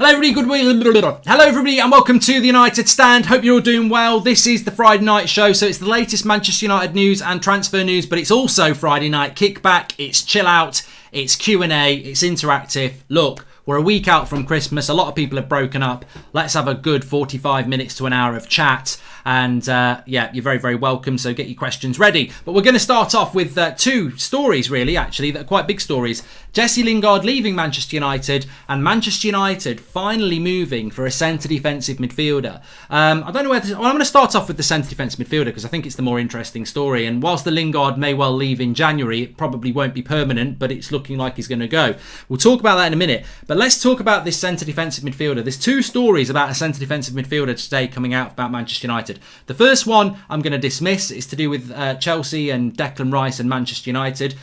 Hello everybody and welcome to the United Stand. Hope you're all doing well. This is the Friday night show, so it's the latest Manchester United news and transfer news, but it's also Friday night kickback, it's chill out, it's Q&A, it's interactive. Look, we're a week out from Christmas, a lot of people have broken up. Let's have a good 45 minutes to an hour of chat. And yeah, you're very, very welcome. So get your questions ready. But we're going to start off with two stories, really, actually, that are quite big stories. Jesse Lingard leaving Manchester United and Manchester United finally moving for a centre defensive midfielder. I don't know where I'm going to start off with the centre defensive midfielder because I think it's the more interesting story. And whilst the Lingard may well leave in January, it probably won't be permanent, but it's looking like he's going to go. We'll talk about that in a minute. But let's talk about this centre defensive midfielder. There's two stories about a centre defensive midfielder today coming out about Manchester United. The first one I'm going to dismiss. It's to do with Chelsea and Declan Rice and Manchester United.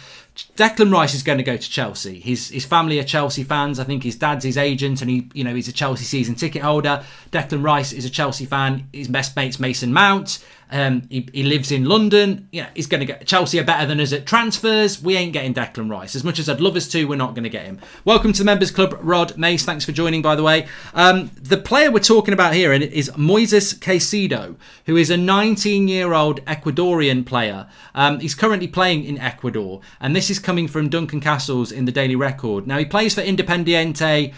Declan Rice is going to go to Chelsea. His family are Chelsea fans. I think his dad's his agent, and he's a Chelsea season ticket holder. Declan Rice is a Chelsea fan. His best mate's Mason Mount. He lives in London. He's going to get Chelsea are better than us at transfers. We ain't getting Declan Rice. As much as I'd love us to, we're not going to get him. Welcome to the Members Club, Rod Mace. Thanks for joining, by the way. The player we're talking about here is Moises Caicedo, who is a 19-year-old Ecuadorian player. He's currently playing in Ecuador, and this is coming from Duncan Castles in the Daily Record. Now, he plays for Independiente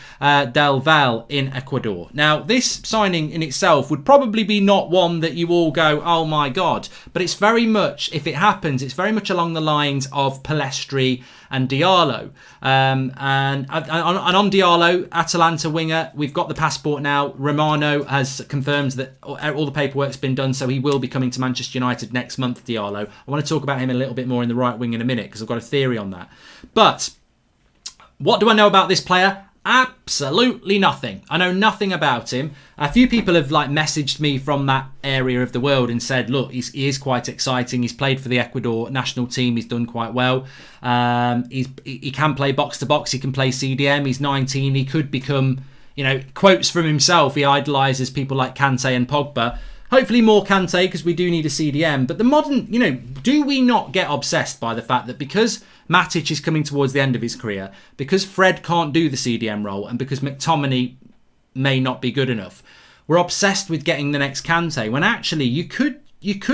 del Valle in Ecuador. Now, this signing in itself would probably be not one that you all go, oh my God, but it's very much, if it happens, it's very much along the lines of Palestri and Diallo. And on Diallo, Atalanta winger, we've got the passport now. Romano has confirmed that all the paperwork's been done, so he will be coming to Manchester United next month, Diallo. I want to talk about him a little bit more in the right wing in a minute, because I've got a theory on that. But what do I know about this player? Absolutely nothing. I know nothing about him. A few people have messaged me from that area of the world and said, look, he is quite exciting. He's played for the Ecuador national team. He's done quite well. He can play box to box. He can play CDM. He's 19. He could become, quotes from himself. He idolises people like Kante and Pogba. Hopefully more Kante, because we do need a CDM. But the modern, do we not get obsessed by the fact that because Matic is coming towards the end of his career, because Fred can't do the CDM role, and because McTominay may not be good enough, we're obsessed with getting the next Kante, when actually you could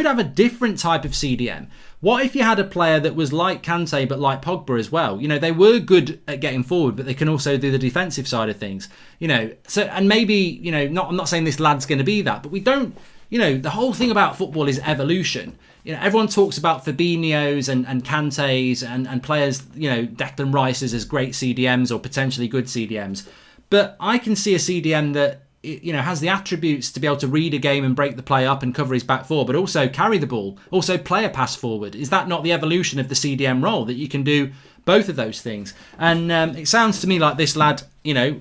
have a different type of CDM. What if you had a player that was like Kante but like Pogba as well? They were good at getting forward, but they can also do the defensive side of things. So, and maybe, I'm not saying this lad's going to be that, but we don't. The whole thing about football is evolution. Everyone talks about Fabinho's and Kante's and players, Declan Rice's as great CDMs or potentially good CDMs. But I can see a CDM that, has the attributes to be able to read a game and break the play up and cover his back four, but also carry the ball, also play a pass forward. Is that not the evolution of the CDM role, that you can do both of those things? And it sounds to me like this lad,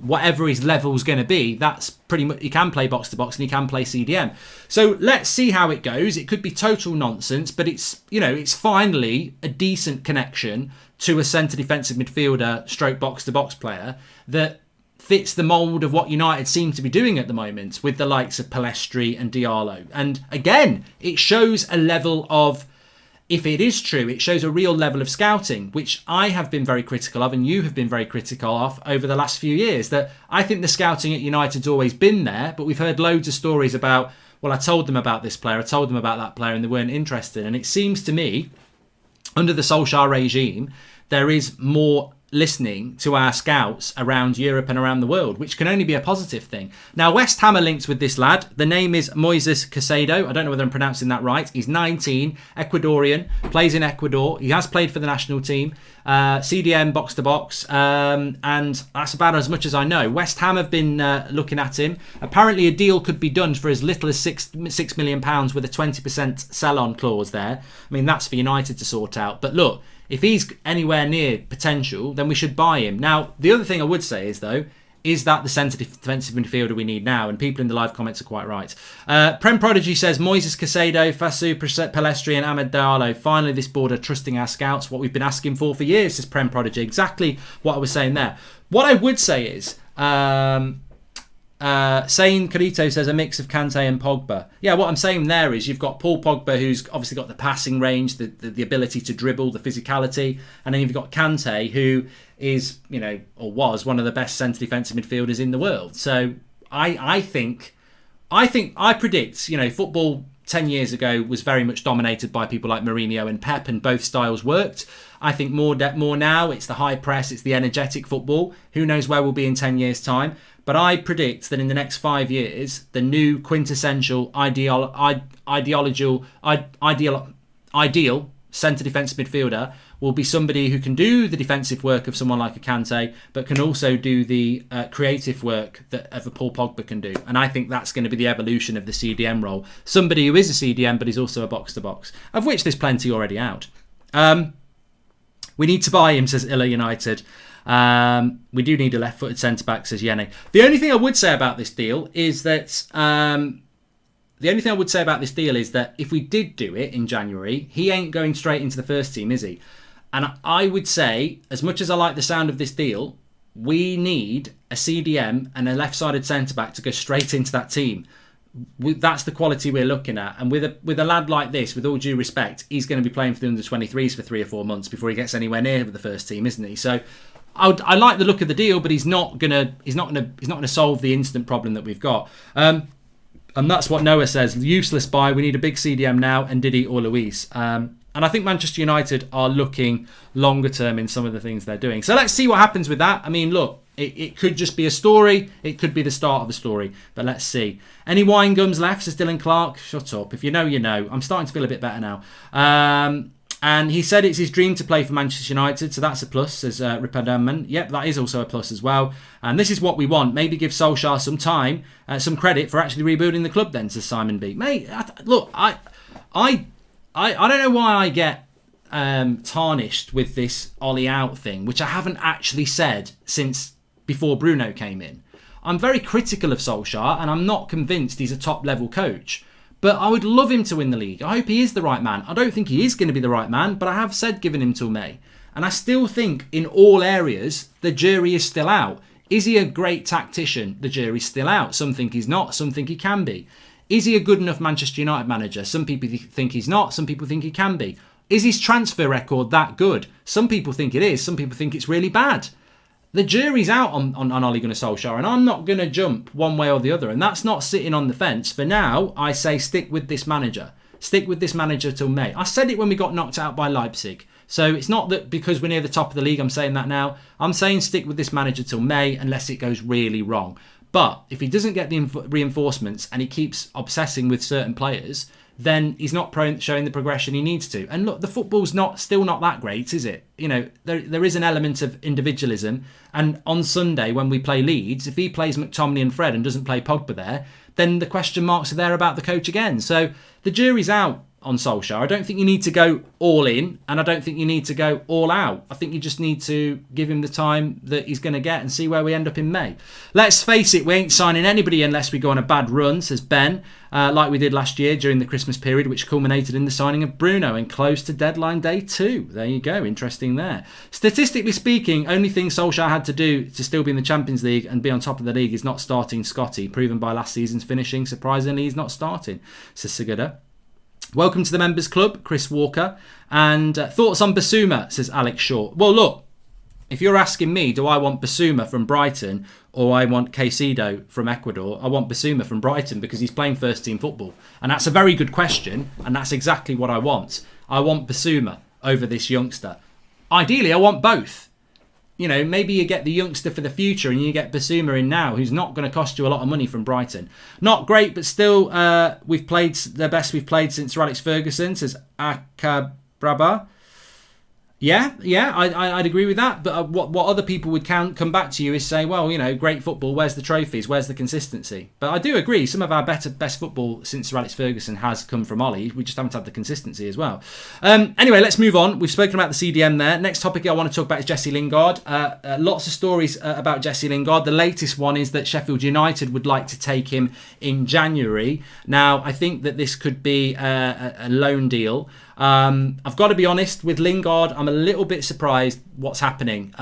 whatever his level's going to be, that's pretty much, he can play box to box and he can play CDM. So let's see how it goes. It could be total nonsense, but it's finally a decent connection to a centre defensive midfielder stroke box to box player that fits the mould of what United seem to be doing at the moment with the likes of Palestri and Diallo. And again, it shows a level of, if it is true, it shows a real level of scouting, which I have been very critical of and you have been very critical of over the last few years. That I think the scouting at United's always been there, but we've heard loads of stories about, well, I told them about this player, I told them about that player, and they weren't interested. And it seems to me, under the Solskjaer regime, there is more listening to our scouts around Europe and around the world, which can only be a positive thing. Now, West Ham are linked with this lad. The name is Moises Caicedo. I don't know whether I'm pronouncing that right. He's 19, Ecuadorian, plays in Ecuador. He has played for the national team, CDM, box to box, and that's about as much as I know. West Ham have been looking at him. Apparently, a deal could be done for as little as £6 million with a 20% sell-on clause there. I mean, that's for United to sort out. But look, if he's anywhere near potential, then we should buy him. Now, the other thing I would say is, though, is that the centre defensive midfielder we need now? And people in the live comments are quite right. Prem Prodigy says, Moises Caicedo, Fasu, Palestri and Ahmed Diallo. Finally, this board are trusting our scouts. What we've been asking for years, says Prem Prodigy. Exactly what I was saying there. What I would say is, Sane Carito says a mix of Kante and Pogba. Yeah, what I'm saying there is you've got Paul Pogba, who's obviously got the passing range, the ability to dribble, the physicality, and then you've got Kante, who is, or was one of the best centre defensive midfielders in the world. So I predict, football 10 years ago was very much dominated by people like Mourinho and Pep, and both styles worked. I think more now, it's the high press, it's the energetic football. Who knows where we'll be in 10 years' time? But I predict that in the next 5 years, the new quintessential ideal centre defensive midfielder will be somebody who can do the defensive work of someone like a Kante, but can also do the creative work that of a Paul Pogba can do. And I think that's going to be the evolution of the CDM role. Somebody who is a CDM, but is also a box-to-box, of which there's plenty already out. We need to buy him, says Illa United. We do need a left-footed centre-back, says Yene. The only thing I would say about this deal is that if we did do it in January, he ain't going straight into the first team, is he? And I would say, as much as I like the sound of this deal, we need a CDM and a left-sided centre-back to go straight into that team. That's the quality we're looking at. And with a lad like this, with all due respect, he's going to be playing for the under-23s for 3 or 4 months before he gets anywhere near the first team, isn't he? So I like the look of the deal, but he's not gonna solve the instant problem that we've got. And that's what Noah says. Useless buy. We need a big CDM now, and Didi or Luis. And I think Manchester United are looking longer term in some of the things they're doing. So let's see what happens with that. I mean, look, it could just be a story. It could be the start of a story. But let's see. Any wine gums left, says Dylan Clark? Shut up. If you know, you know. I'm starting to feel a bit better now. And he said it's his dream to play for Manchester United, so that's a plus, says Ripaderman. Yep, that is also a plus as well. And this is what we want. Maybe give Solskjaer some time, some credit for actually rebuilding the club then, says Simon B. Mate, look, I don't know why I get tarnished with this Ollie out thing, which I haven't actually said since before Bruno came in. I'm very critical of Solskjaer, and I'm not convinced he's a top-level coach. But I would love him to win the league. I hope he is the right man. I don't think he is going to be the right man, but I have said giving him till May. And I still think in all areas, the jury is still out. Is he a great tactician? The jury's still out. Some think he's not. Some think he can be. Is he a good enough Manchester United manager? Some people think he's not. Some people think he can be. Is his transfer record that good? Some people think it is. Some people think it's really bad. The jury's out on Ole Gunnar Solskjaer, and I'm not going to jump one way or the other. And that's not sitting on the fence. For now, I say stick with this manager. Stick with this manager till May. I said it when we got knocked out by Leipzig. So it's not that because we're near the top of the league, I'm saying that now. I'm saying stick with this manager till May unless it goes really wrong. But if he doesn't get the reinforcements and he keeps obsessing with certain players, then he's not showing the progression he needs to. And look, the football's still not that great, is it? There is an element of individualism. And on Sunday, when we play Leeds, if he plays McTominay and Fred and doesn't play Pogba there, then the question marks are there about the coach again. So the jury's out on Solskjaer. I don't think you need to go all in, and I don't think you need to go all out. I think you just need to give him the time that he's going to get and see where we end up in May. Let's face it, we ain't signing anybody unless we go on a bad run, says Ben, like we did last year during the Christmas period, which culminated in the signing of Bruno and close to deadline day 2. There you go, interesting there. Statistically speaking, only thing Solskjaer had to do to still be in the Champions League and be on top of the league is not starting Scotty, proven by last season's finishing. Surprisingly, he's not starting, says Seguda. Welcome to the Members Club, Chris Walker. And thoughts on Basuma, says Alex Shaw. Well, look, if you're asking me, do I want Basuma from Brighton or I want Caicedo from Ecuador? I want Basuma from Brighton because he's playing first-team football. And that's a very good question, and that's exactly what I want. I want Basuma over this youngster. Ideally, I want both. Maybe you get the youngster for the future and you get Basuma in now, who's not going to cost you a lot of money from Brighton. Not great, but still, we've played the best we've played since Sir Alex Ferguson, says Akabraba. Yeah, I'd agree with that. But what other people would come back to you is say, well, great football, where's the trophies, where's the consistency? But I do agree, some of our best football since Sir Alex Ferguson has come from Ollie. We just haven't had the consistency as well. Anyway, let's move on. We've spoken about the CDM there. Next topic I want to talk about is Jesse Lingard. Lots of stories about Jesse Lingard. The latest one is that Sheffield United would like to take him in January. Now, I think that this could be a loan deal. I've got to be honest with Lingard. I'm a little bit surprised what's happening.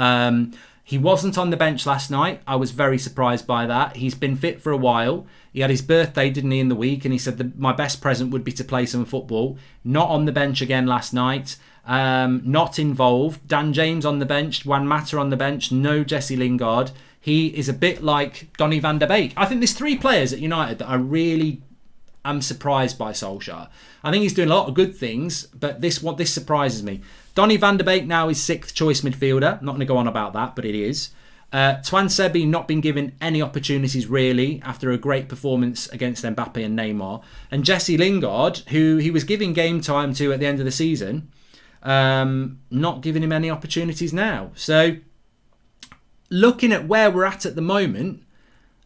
He wasn't on the bench last night. I was very surprised by that. He's been fit for a while. He had his birthday, didn't he, in the week? And he said that my best present would be to play some football. Not on the bench again last night. Not involved. Dan James on the bench. Juan Mata on the bench. No Jesse Lingard. He is a bit like Donny van der Beek. I think there's 3 players at United that I really am surprised by Solskjaer. I think he's doing a lot of good things, but this surprises me. Donny van der Beek now is 6th choice midfielder. I'm not going to go on about that, but it is. Twan Sebi not been given any opportunities really after a great performance against Mbappe and Neymar. And Jesse Lingard, who he was giving game time to at the end of the season, not giving him any opportunities now. So looking at where we're at the moment,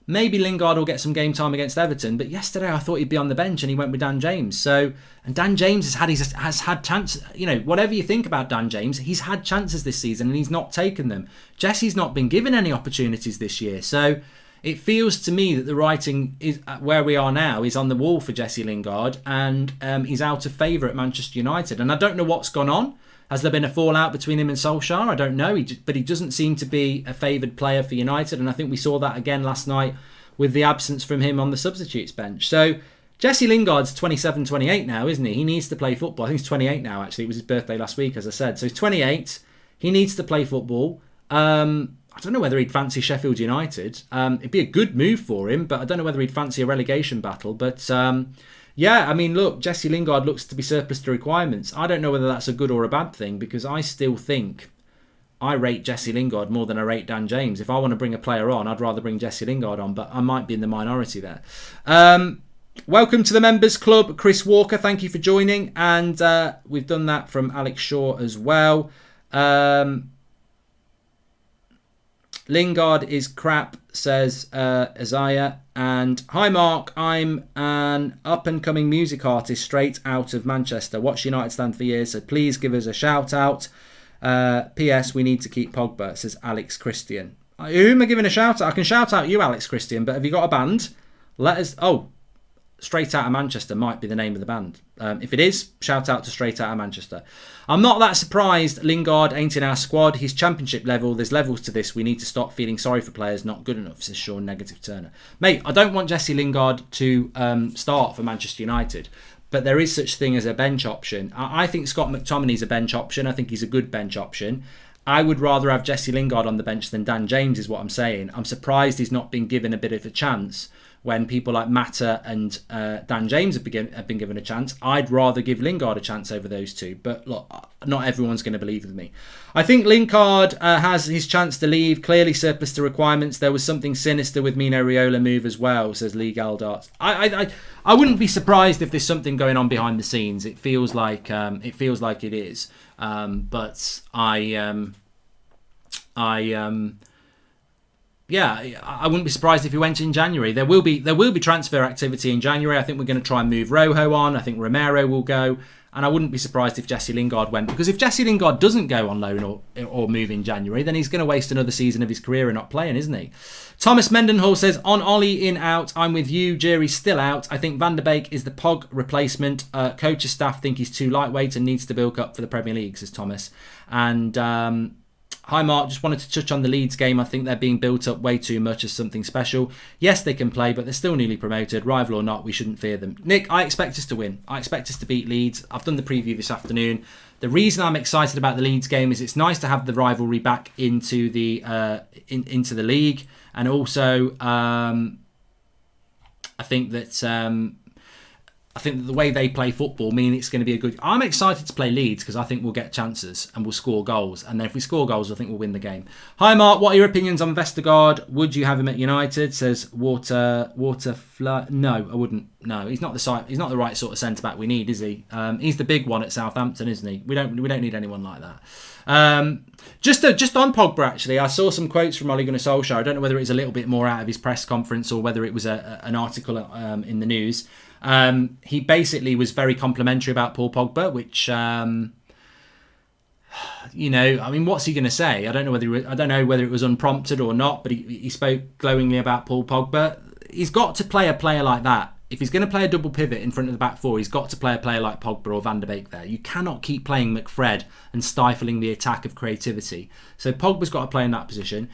maybe Lingard will get some game time against Everton, but yesterday I thought he'd be on the bench and he went with Dan James. And Dan James has had chances. Whatever you think about Dan James, he's had chances this season and he's not taken them. Jesse's not been given any opportunities this year. So it feels to me that the writing is where we are now is on the wall for Jesse Lingard, and he's out of favour at Manchester United. And I don't know what's gone on. Has there been a fallout between him and Solskjaer? I don't know. But he doesn't seem to be a favoured player for United. And I think we saw that again last night with the absence from him on the substitutes bench. So Jesse Lingard's 27, 28 now, isn't he? He needs to play football. I think he's 28 now, actually. It was his birthday last week, as I said. So he's 28. He needs to play football. I don't know whether he'd fancy Sheffield United. It'd be a good move for him, but I don't know whether he'd fancy a relegation battle. But yeah, I mean, look, Jesse Lingard looks to be surplus to requirements. I don't know whether that's a good or a bad thing, because I still think I rate Jesse Lingard more than I rate Dan James. If I want to bring a player on, I'd rather bring Jesse Lingard on, but I might be in the minority there. Welcome to the Members Club, Chris Walker. Thank you for joining. And we've done that from Alex Shaw as well. Lingard is crap, says Isaiah. And hi Mark, I'm an up-and-coming music artist straight out of Manchester. Watched United stand for years, so please give us a shout out. P.S. We need to keep Pogba, says Alex Christian. Who am I giving a shout out? I can shout out you, Alex Christian, but have you got a band? Let us... Oh, Straight Outta Manchester might be the name of the band. If it is, shout out to Straight Outta Manchester. I'm not that surprised Lingard ain't in our squad. He's championship level. There's levels to this. We need to stop feeling sorry for players not good enough, says Sean Negative Turner. Mate, I don't want Jesse Lingard to start for Manchester United, but there is such thing as a bench option. I think Scott McTominay's a bench option. I think he's a good bench option. I would rather have Jesse Lingard on the bench than Dan James, is what I'm saying. I'm surprised he's not been given a bit of a chance when people like Mata and Dan James have been given a chance. I'd rather give Lingard a chance over those two. But look, not everyone's going to believe with me. I think Lingard has his chance to leave. Clearly surplus to requirements. There was something sinister with Mino Raiola move as well, says Lee Galdart. I wouldn't be surprised if there's something going on behind the scenes. It feels like it is. But yeah, I wouldn't be surprised if he went in January. There will be transfer activity in January. I think we're going to try and move Rojo on. I think Romero will go. And I wouldn't be surprised if Jesse Lingard went. Because if Jesse Lingard doesn't go on loan or move in January, then he's going to waste another season of his career and not playing, isn't he? Thomas Mendenhall says, on Ollie in out, I'm with you. Jury's still out. I think Van der Beek is the Pog replacement. Coach's staff think he's too lightweight and needs to bulk up for the Premier League, says Thomas. And... Hi Mark, just wanted to touch on the Leeds game. I think they're being built up way too much as something special. Yes, they can play, but they're still newly promoted. Rival or not, we shouldn't fear them. Nick, I expect us to win. I expect us to beat Leeds. I've done the preview this afternoon. The reason I'm excited about the Leeds game is it's nice to have the rivalry back into the into the league. And also, I think that... the way they play football means it's going to be a good... I'm excited to play Leeds because I think we'll get chances and we'll score goals. And then if we score goals, I think we'll win the game. Hi, Mark. What are your opinions on Vestergaard? Would you have him at United? Says Water. No, I wouldn't. No, he's not the right sort of centre-back we need, is he? He's the big one at Southampton, isn't he? We don't need anyone like that. Just on Pogba, actually, I saw some quotes from Ole Gunnar Solskjaer. I don't know whether it was a little bit more out of his press conference or whether it was an article in the news. He basically was very complimentary about Paul Pogba, which, what's he going to say? I don't know whether it was unprompted or not, but he spoke glowingly about Paul Pogba. He's got to play a player like that if he's going to play a double pivot in front of the back four, he's got to play a player like Pogba or Van der Beek there. You cannot keep playing McFred and stifling the attack of creativity. So Pogba's got to play in that position.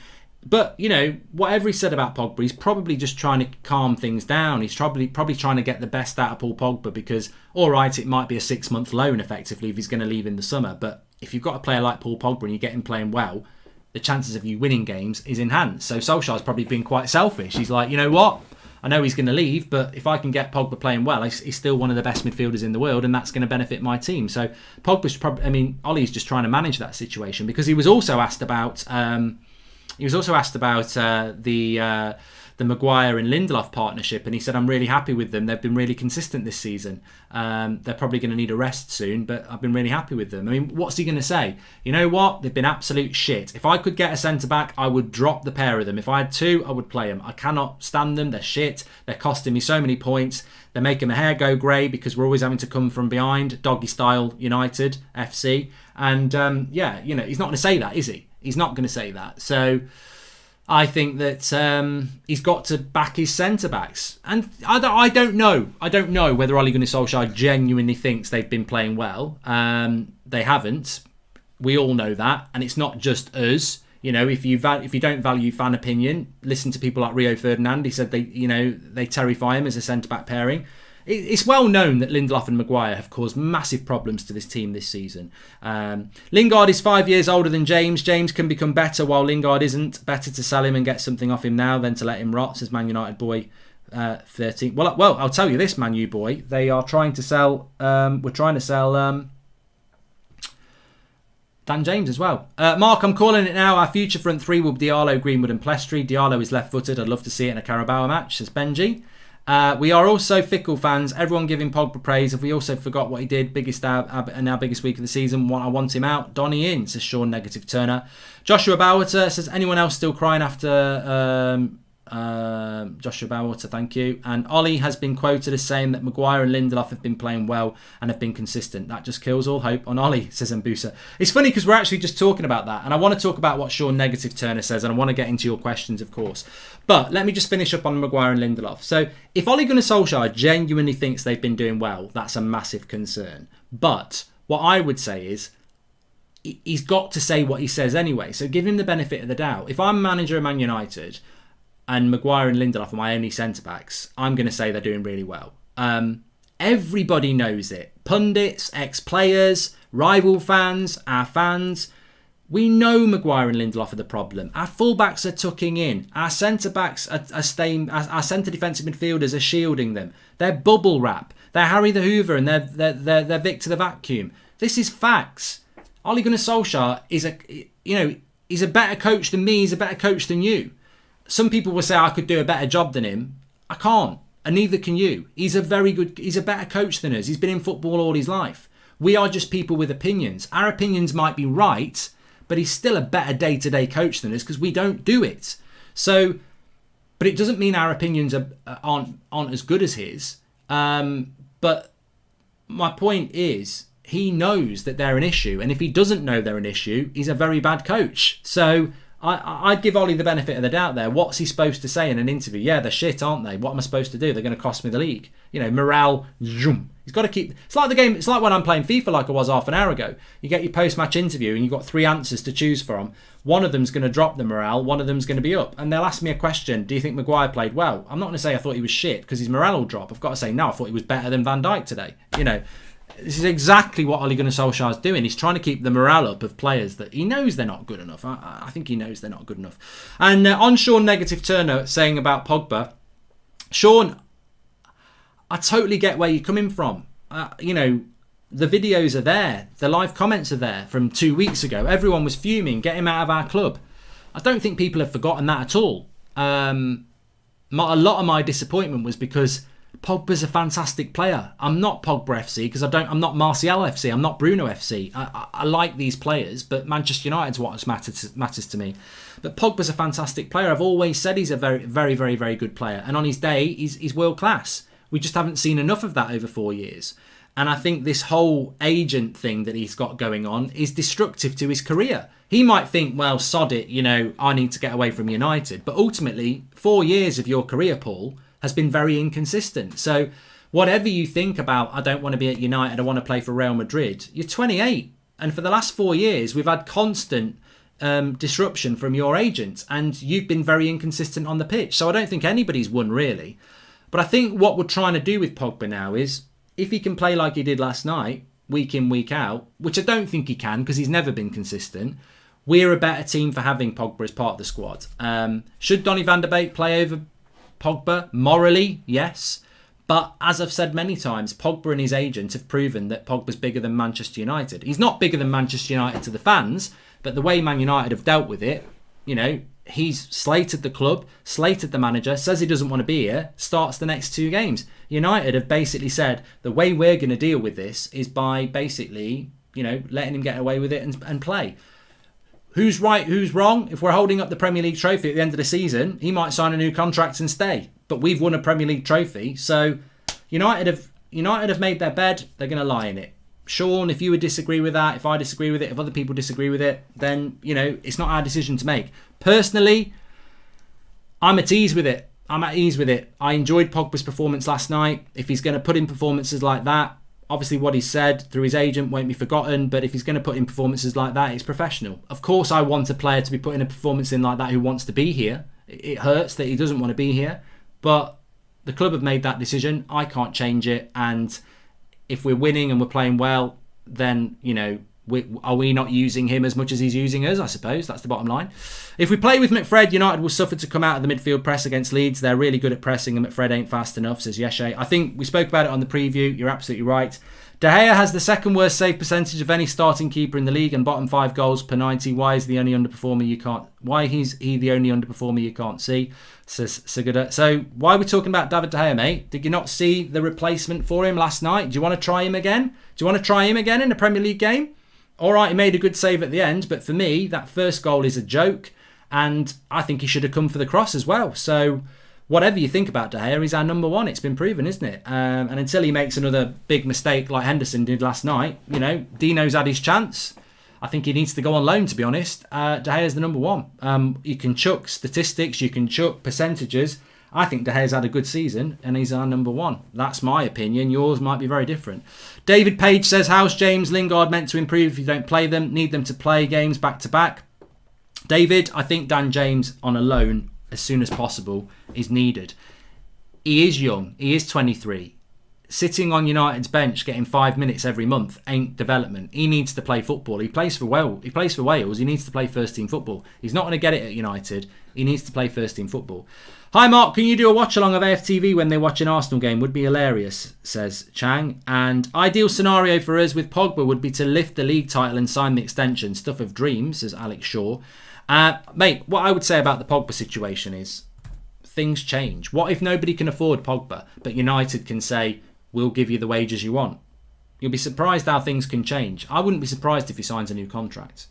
But, you know, whatever he said about Pogba, he's probably just trying to calm things down. He's probably trying to get the best out of Paul Pogba because, all right, it might be a 6-month loan effectively if he's going to leave in the summer. But if you've got a player like Paul Pogba and you get him playing well, the chances of you winning games is enhanced. So Solskjaer's probably been quite selfish. He's like, you know what? I know he's going to leave, but if I can get Pogba playing well, he's still one of the best midfielders in the world, and that's going to benefit my team. So Pogba's probably, I mean, Ollie's just trying to manage that situation because he was also asked about the Maguire and Lindelof partnership, and he said, I'm really happy with them. They've been really consistent this season. They're probably going to need a rest soon, but I've been really happy with them. I mean, what's he going to say? You know what? They've been absolute shit. If I could get a centre-back, I would drop the pair of them. If I had two, I would play them. I cannot stand them. They're shit. They're costing me so many points. They're making my hair go grey because we're always having to come from behind. Doggy style United, FC. And yeah, you know, he's not going to say that, is he? He's not going to say that. So I think that he's got to back his centre-backs. And I don't know. I don't know whether Ole Gunnar Solskjaer genuinely thinks they've been playing well. They haven't. We all know that. And it's not just us. You know, if you don't value fan opinion, listen to people like Rio Ferdinand. He said they terrify him as a centre-back pairing. It's well known that Lindelof and Maguire have caused massive problems to this team this season. Lingard is 5 years older than James. James can become better while Lingard isn't. Better to sell him and get something off him now than to let him rot, says Man United boy 13. Well, I'll tell you this, Man U boy. They are trying to sell... we're trying to sell... Dan James as well. Mark, I'm calling it now. Our future front three will be Diallo, Greenwood and Plestri. Diallo is left-footed. I'd love to see it in a Carabao match, says Benji. We are also fickle fans. Everyone giving Pogba praise. Have we also forgot what he did? Biggest and our biggest week of the season. I want him out. Donny in, says Sean Negative Turner. Joshua Bauer says, anyone else still crying after Joshua Bauer, thank you. And Ollie has been quoted as saying that Maguire and Lindelof have been playing well and have been consistent. That just kills all hope on Ollie, says Mbusa. It's funny because we're actually just talking about that, and I want to talk about what Sean Negative Turner says, and I want to get into your questions, of course. But let me just finish up on Maguire and Lindelof. So if Ole Gunnar Solskjaer genuinely thinks they've been doing well, that's a massive concern. But what I would say is he's got to say what he says anyway. So give him the benefit of the doubt. If I'm manager of Man United and Maguire and Lindelof are my only centre-backs, I'm going to say they're doing really well. Everybody knows it. Pundits, ex-players, rival fans, our fans. We know Maguire and Lindelof are the problem. Our full-backs are tucking in. Our centre-backs are staying... Our centre defensive midfielders are shielding them. They're bubble wrap. They're Harry the Hoover and they're Victor the Vacuum. This is facts. Ole Gunnar Solskjaer is he's a better coach than me. He's a better coach than you. Some people will say I could do a better job than him. I can't, and neither can you. He's a better coach than us. He's been in football all his life. We are just people with opinions. Our opinions might be right, but he's still a better day-to-day coach than us because we don't do it. So, but it doesn't mean our opinions aren't as good as his. But my point is, he knows that they're an issue, and if he doesn't know they're an issue, he's a very bad coach. So I'd give Ollie the benefit of the doubt there. What's he supposed to say in an interview? Yeah, they're shit, aren't they? What am I supposed to do? They're going to cost me the league. You know, morale, zoom. He's got to keep... It's like the game... It's like when I'm playing FIFA like I was half an hour ago. You get your post-match interview and you've got 3 answers to choose from. One of them's going to drop the morale. One of them's going to be up. And they'll ask me a question. Do you think Maguire played well? I'm not going to say I thought he was shit because his morale will drop. I've got to say, no, I thought he was better than Van Dijk today. You know... This is exactly what Ole Gunnar Solskjaer is doing. He's trying to keep the morale up of players that he knows they're not good enough. I think he knows they're not good enough. And on Sean Negative Turner saying about Pogba, Sean, I totally get where you're coming from. You know, the videos are there. The live comments are there from 2 weeks ago. Everyone was fuming. Get him out of our club. I don't think people have forgotten that at all. A lot of my disappointment was because Pogba's a fantastic player. I'm not Pogba FC because I'm not Martial FC. I'm not Bruno FC. I like these players, but Manchester United's what matters to me. But Pogba's a fantastic player. I've always said he's a very, very, very, very good player. And on his day, he's world class. We just haven't seen enough of that over 4 years. And I think this whole agent thing that he's got going on is destructive to his career. He might think, well, sod it, you know, I need to get away from United. But ultimately, 4 years of your career, Paul, has been very inconsistent. So whatever you think about, I don't want to be at United, I want to play for Real Madrid, you're 28. And for the last 4 years, we've had constant disruption from your agent, and you've been very inconsistent on the pitch. So I don't think anybody's won, really. But I think what we're trying to do with Pogba now is, if he can play like he did last night, week in, week out, which I don't think he can because he's never been consistent, we're a better team for having Pogba as part of the squad. Should Donny van de Beek play over Pogba? Morally, yes. But as I've said many times, Pogba and his agent have proven that Pogba's bigger than Manchester United. He's not bigger than Manchester United to the fans, but the way Man United have dealt with it, you know, he's slated the club, slated the manager, says he doesn't want to be here, starts the next 2 games. United have basically said the way we're going to deal with this is by basically, you know, letting him get away with it and play. Who's right, who's wrong? If we're holding up the Premier League trophy at the end of the season, he might sign a new contract and stay. But we've won a Premier League trophy, so United have made their bed, they're going to lie in it. Sean, if you would disagree with that, if I disagree with it, if other people disagree with it, then, you know, it's not our decision to make. Personally, I'm at ease with it. I enjoyed Pogba's performance last night. If he's going to put in performances like that, obviously what he said through his agent won't be forgotten, but if he's going to put in performances like that, it's professional. Of course, I want a player to be putting a performance in like that who wants to be here. It hurts that he doesn't want to be here, but the club have made that decision. I can't change it, and if we're winning and we're playing well, then, you know, are we not using him as much as he's using us? I suppose that's the bottom line. If we play with McFred, United will suffer to come out of the midfield press against Leeds. They're really good at pressing, and McFred ain't fast enough, says Yeshe. I think we spoke about it on the preview. You're absolutely right. De Gea has the second worst save percentage of any starting keeper in the league and bottom 5 goals per 90. Why is the only underperformer you can't? Why he's the only underperformer you can't see? Says Sigurda. So why are we talking about David De Gea, mate? Did you not see the replacement for him last night? Do you want to try him again? Do you want to try him again in a Premier League game? All right, he made a good save at the end, but for me, that first goal is a joke, and I think he should have come for the cross as well. So whatever you think about De Gea, he's our number 1. It's been proven, isn't it? And until he makes another big mistake like Henderson did last night, you know, Dino's had his chance. I think he needs to go on loan, to be honest. De Gea is the number 1. You can chuck statistics, you can chuck percentages. I think De Gea's had a good season, and he's our number 1. That's my opinion. Yours might be very different. David Page says, how's James Lingard meant to improve if you don't play them? Need them to play games back to back. David, I think Dan James on a loan as soon as possible is needed. He is young. He is 23. Sitting on United's bench getting 5 minutes every month ain't development. He needs to play football. He plays for Wales. He needs to play first team football. He's not going to get it at United. He needs to play first team football. Hi Mark, can you do a watch along of AFTV when they watch an Arsenal game? Would be hilarious, says Chang. And ideal scenario for us with Pogba would be to lift the league title and sign the extension. Stuff of dreams, says Alex Shaw. Mate, what I would say about the Pogba situation is things change. What if nobody can afford Pogba, but United can say, we'll give you the wages you want? You'll be surprised how things can change. I wouldn't be surprised if he signs a new contract.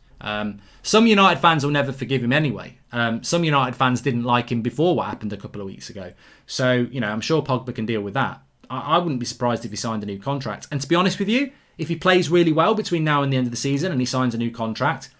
Some United fans will never forgive him anyway. Some United fans didn't like him before what happened a couple of weeks ago. So, you know, I'm sure Pogba can deal with that. I wouldn't be surprised if he signed a new contract. And to be honest with you, if he plays really well between now and the end of the season and he signs a new contract,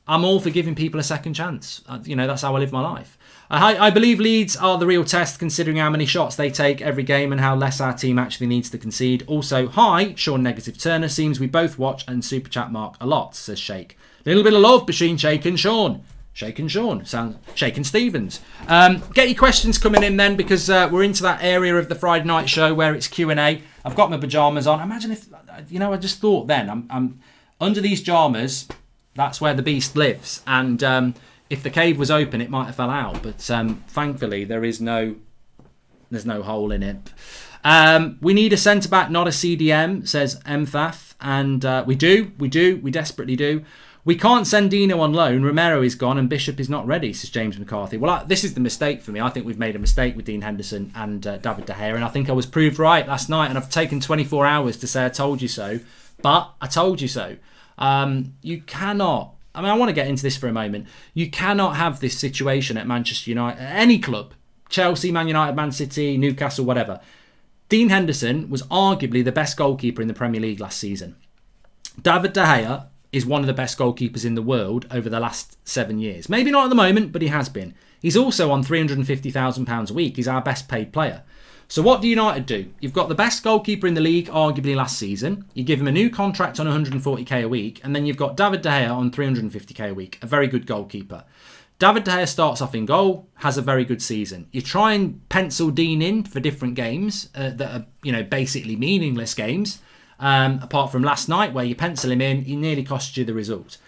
I'm all for giving people a second chance. You know, that's how I live my life. I believe Leeds are the real test considering how many shots they take every game and how less our team actually needs to concede. Also, hi, Sean Negative Turner. Seems we both watch and Super Chat Mark a lot, says Shake. Little bit of love between Shake and Sean. Shake and Sean. Sounds Shake and Stevens. Get your questions coming in then, because we're into that area of the Friday night show where it's Q&A. I've got my pyjamas on. Imagine if, you know, I just thought then, I'm under these pyjamas, that's where the beast lives. And if the cave was open, it might have fell out. But thankfully, there's no hole in it. We need a centre-back, not a CDM, says Mfath. And we desperately do. We can't send Dino on loan. Romero is gone and Bishop is not ready, says James McCarthy. Well, this is the mistake for me. I think we've made a mistake with Dean Henderson and David De Gea. And I think I was proved right last night. And I've taken 24 hours to say I told you so. But I told you so. You cannot... I mean, I want to get into this for a moment. You cannot have this situation at Manchester United, any club, Chelsea, Man United, Man City, Newcastle, whatever. Dean Henderson was arguably the best goalkeeper in the Premier League last season. David De Gea is one of the best goalkeepers in the world over the last 7 years. Maybe not at the moment, but he has been. He's also on £350,000 a week. He's our best paid player. So what do United do? You've got the best goalkeeper in the league, arguably last season. You give him a new contract on 140k a week, and then you've got David De Gea on 350k a week, a very good goalkeeper. David De Gea starts off in goal, has a very good season. You try and pencil Dean in for different games that are, basically meaningless games. Apart from last night where you pencil him in, he nearly cost you the result.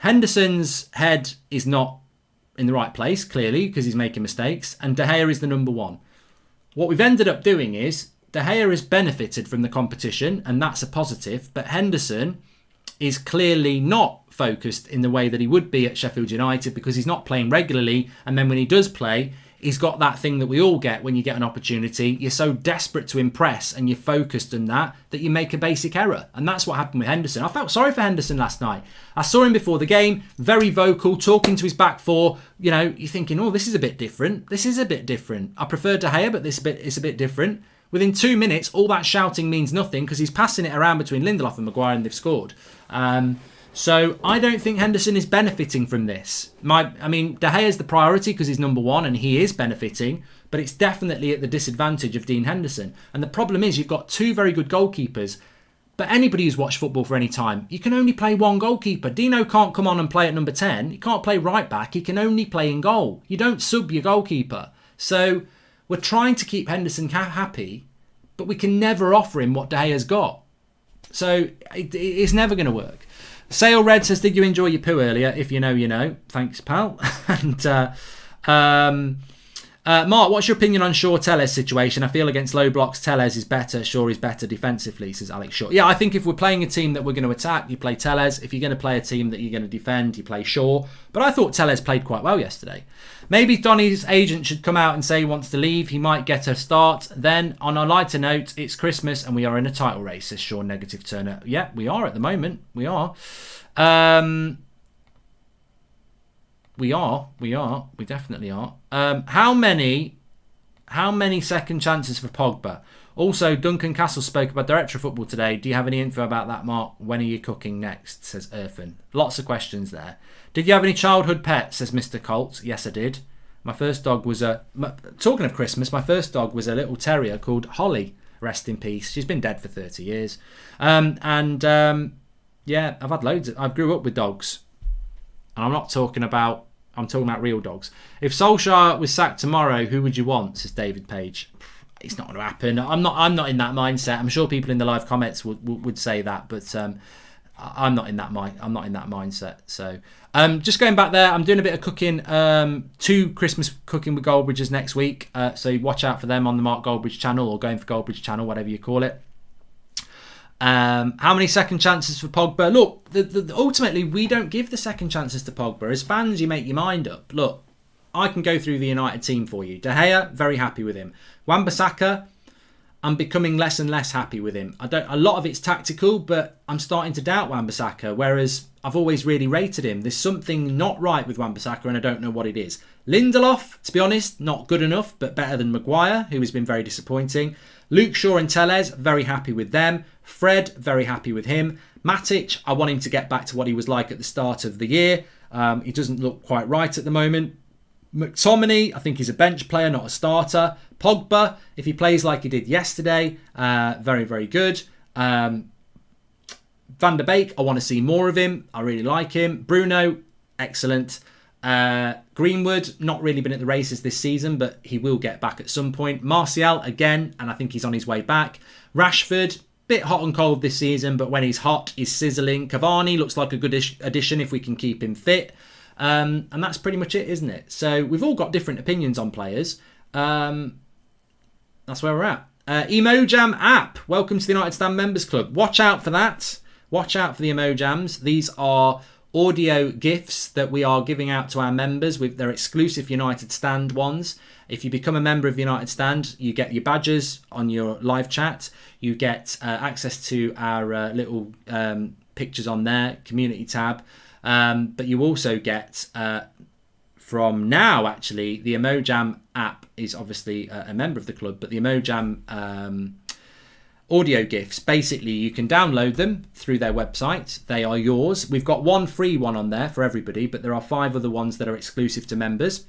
Henderson's head is not in the right place, clearly, because he's making mistakes, and De Gea is the number one. What we've ended up doing is De Gea has benefited from the competition, and that's a positive, but Henderson is clearly not focused in the way that he would be at Sheffield United because he's not playing regularly, and then when he does play, he's got that thing that we all get when you get an opportunity. You're so desperate to impress and you're focused on that you make a basic error. And that's what happened with Henderson. I felt sorry for Henderson last night. I saw him before the game, very vocal, talking to his back four. You're thinking, oh, this is a bit different. This is a bit different. I prefer De Gea, but it's a bit different. Within 2 minutes, all that shouting means nothing because he's passing it around between Lindelof and Maguire and they've scored. So I don't think Henderson is benefiting from this. De Gea is the priority because he's number one and he is benefiting, but it's definitely at the disadvantage of Dean Henderson. And the problem is you've got two very good goalkeepers, but anybody who's watched football for any time, you can only play one goalkeeper. Dino can't come on and play at number 10. He can't play right back. He can only play in goal. You don't sub your goalkeeper. So we're trying to keep Henderson happy, but we can never offer him what De Gea's got. So it's never going to work. Sale Red says, did you enjoy your poo earlier? If you know, you know. Thanks, pal. And Mark, what's your opinion on Shaw Tellez situation? I feel against low blocks, Tellez is better. Shaw is better defensively, says Alex Shaw. Yeah, I think if we're playing a team that we're going to attack, you play Tellez. If you're going to play a team that you're going to defend, you play Shaw. But I thought Tellez played quite well yesterday. Maybe Donny's agent should come out and say he wants to leave. He might get a start. Then, on a lighter note, it's Christmas and we are in a title race, says Sean Negative Turner. Yeah, we are at the moment. We are. We definitely are. How many second chances for Pogba? Also, Duncan Castle spoke about Director of Football today. Do you have any info about that, Mark? When are you cooking next? Says Irfan. Lots of questions there. Did you have any childhood pets? Says Mr. Colt. Yes, I did. My first dog was talking of Christmas, my first dog was a little terrier called Holly. Rest in peace. She's been dead for 30 years. Yeah, I've had loads. I grew up with dogs. And I'm talking about real dogs. If Solskjaer was sacked tomorrow, who would you want? Says David Page. It's not going to happen. I'm not in that mindset. I'm sure people in the live comments would say that, but I'm not in that mindset. So just going back there, I'm doing a bit of cooking. 2 Christmas cooking with Goldbridges next week. So watch out for them on the Mark Goldbridge channel or Going for Goldbridge channel, whatever you call it. How many second chances for Pogba? Look, ultimately, we don't give the second chances to Pogba. As fans, you make your mind up. Look, I can go through the United team for you. De Gea, very happy with him. Wan-Bissaka, I'm becoming less and less happy with him. A lot of it's tactical, but I'm starting to doubt Wan-Bissaka, whereas I've always really rated him. There's something not right with Wan-Bissaka, and I don't know what it is. Lindelof, to be honest, not good enough, but better than Maguire, who has been very disappointing. Luke Shaw and Tellez, very happy with them. Fred, very happy with him. Matic, I want him to get back to what he was like at the start of the year. He doesn't look quite right at the moment. McTominay, I think he's a bench player, not a starter. Pogba, if he plays like he did yesterday, very, very good. Van der Beek, I want to see more of him. I really like him. Bruno, excellent. Greenwood, not really been at the races this season, but he will get back at some point. Martial, again, and I think he's on his way back. Rashford, bit hot and cold this season, but when he's hot, he's sizzling. Cavani looks like a good addition if we can keep him fit. And that's pretty much it, isn't it? So we've all got different opinions on players. That's where we're at. Emojam app. Welcome to the United Stand Members Club. Watch out for that. Watch out for the Emojams. These are audio gifts that we are giving out to our members. They're exclusive United Stand ones. If you become a member of United Stand, you get your badges on your live chat. You get access to our little pictures on there, community tab. But you also get, from now actually, the Emojam app is obviously a member of the club, but the Emojam audio gifts, basically you can download them through their website. They are yours. We've got one free one on there for everybody, but there are 5 other ones that are exclusive to members.